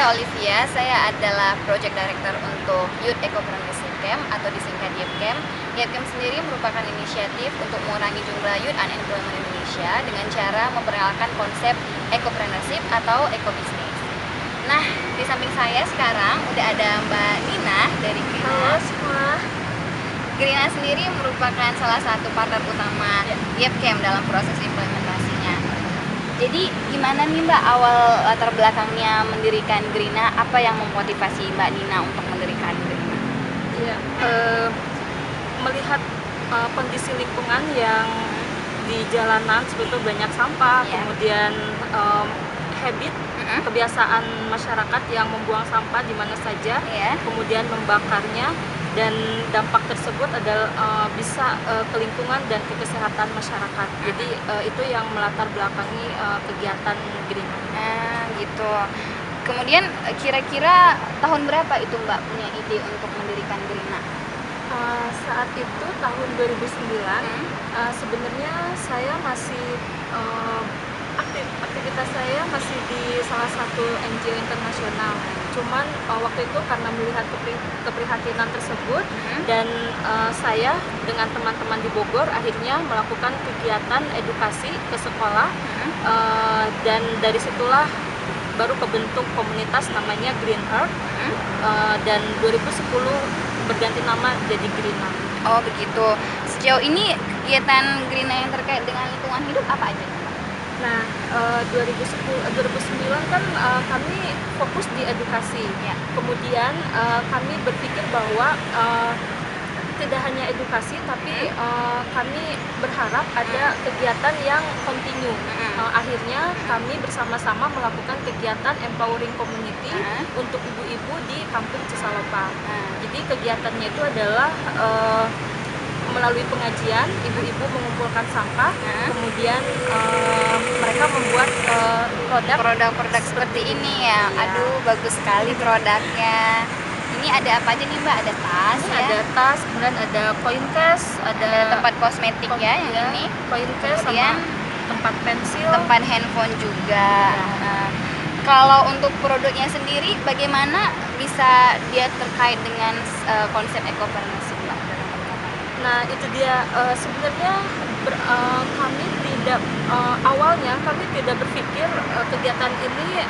saya Olivia, saya adalah Project Director untuk Youth Ecopreneurship Camp atau disingkat YEPCamp. YEPCamp sendiri merupakan inisiatif untuk mengurangi jumlah youth unemployment Indonesia dengan cara memperkenalkan konsep ecopreneurship atau ekobisnis. Nah, di samping saya sekarang udah ada Mbak Nina dari Grina. Halo semua. Grina sendiri merupakan salah satu partner utama YEPCamp dalam proses implementasinya. Jadi gimana nih Mbak awal latar belakangnya mendirikan Grina? Apa yang memotivasi Mbak Nina untuk mendirikan Grina? Iya, melihat kondisi lingkungan yang di jalanan sebetulnya banyak sampah, kemudian habit, kebiasaan masyarakat yang membuang sampah di mana saja, kemudian membakarnya, dan dampak tersebut adalah bisa ke lingkungan dan ke kesehatan masyarakat. Jadi itu yang melatar belakangi kegiatan Grina. Gitu. Kemudian kira-kira tahun berapa itu Mbak punya ide untuk mendirikan Grina? Saat itu tahun 2009. Sebenarnya saya masih aktivitas saya masih di salah satu NGO internasional. Cuman waktu itu karena melihat keprihatinan tersebut dan saya dengan teman-teman di Bogor akhirnya melakukan kegiatan edukasi ke sekolah, dan dari situlah baru kebentuk komunitas namanya Green Heart, dan 2010 berganti nama jadi Grina. Oh begitu. Sejauh ini kegiatan Grina yang terkait dengan lingkungan hidup apa aja? Nah, 2009 kan kami fokus di edukasi. Kemudian kami berpikir bahwa tidak hanya edukasi, tapi kami berharap ada kegiatan yang kontinu. Akhirnya kami bersama-sama melakukan kegiatan empowering community untuk ibu-ibu di Kampung Cisalopa. Jadi kegiatannya itu adalah melalui pengajian, ibu-ibu mengumpulkan sampah, kemudian mereka membuat produk-produk seperti ini ya. Aduh, bagus sekali produknya. Ini ada apa aja nih Mbak? Ada tas, ada tas, kemudian ada coin case, ada tempat kosmetik yang ini, coin case, kemudian sama tempat pensil, tempat handphone juga. Kalau untuk produknya sendiri, bagaimana bisa dia terkait dengan konsep ecopreneurship Mbak? Nah itu dia, sebenarnya kami tidak awalnya kami tidak berpikir kegiatan ini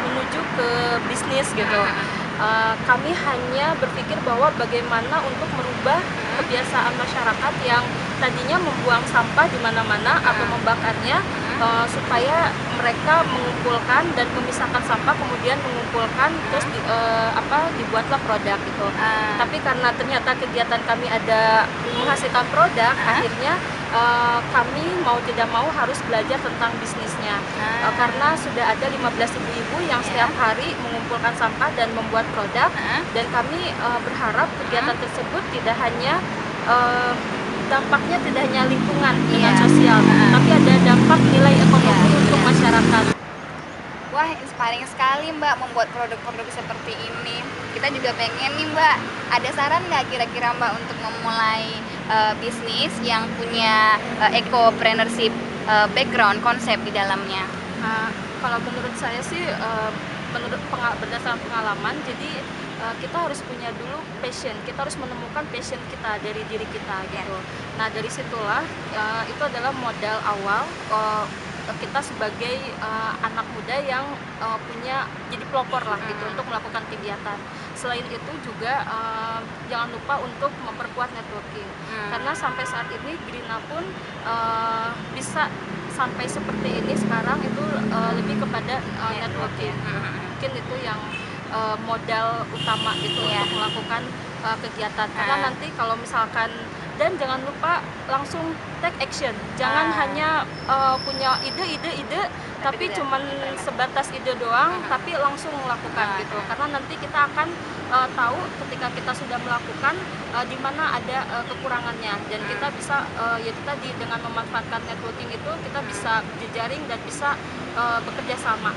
menuju ke bisnis gitu. Kami hanya berpikir bahwa bagaimana untuk merubah kebiasaan masyarakat yang tadinya membuang sampah di mana-mana atau membakarnya, supaya mereka mengumpulkan dan memisahkan sampah, kemudian mengumpulkan terus dibuatlah produk gitu. Tapi karena ternyata kegiatan kami ada menghasilkan produk, akhirnya kami mau tidak mau harus belajar tentang bisnisnya, karena sudah ada 15.000 ibu yang setiap hari mengumpulkan sampah dan membuat produk, dan kami berharap kegiatan tersebut tidak hanya dampaknya tidak hanya lingkungan dengan sosial, tapi ada dampak nilai ekonomi untuk masyarakat. Wah, inspiring sekali Mbak membuat produk-produk seperti ini. Kita juga pengen nih Mbak, ada saran nggak kira-kira Mbak untuk memulai bisnis yang punya ecopreneurship background, konsep di dalamnya? Kalau menurut saya sih, berdasarkan pengalaman, jadi kita harus punya dulu passion, kita harus menemukan passion kita dari diri kita gitu. Nah dari situlah itu adalah modal awal kita sebagai anak muda yang punya jadi pelopor lah gitu untuk melakukan kegiatan. Selain itu juga jangan lupa untuk memperkuat networking, karena sampai saat ini Grina pun bisa sampai seperti ini sekarang itu lebih kepada networking. Mungkin itu yang modal utama gitu untuk melakukan kegiatan, karena nanti kalau misalkan, dan jangan lupa langsung take action, jangan hanya punya ide tapi cuman sebatas ide doang, tapi langsung melakukan gitu, karena nanti kita akan tahu ketika kita sudah melakukan di mana ada kekurangannya, dan kita bisa yaitu tadi dengan memanfaatkan networking itu kita bisa jejaring dan bisa bekerja sama.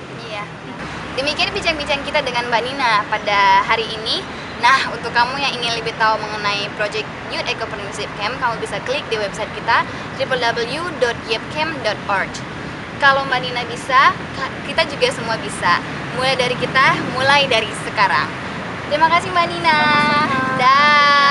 Demikian bincang-bincang kita dengan Mbak Nina pada hari ini. Nah, untuk kamu yang ingin lebih tahu mengenai Project Youth Ecopreneurship Camp, kamu bisa klik di website kita www.yepcamp.org. Kalau Mbak Nina bisa, kita juga semua bisa. mulai dari kita, mulai dari sekarang. Terima kasih Mbak Nina. Sama-sama. Dah.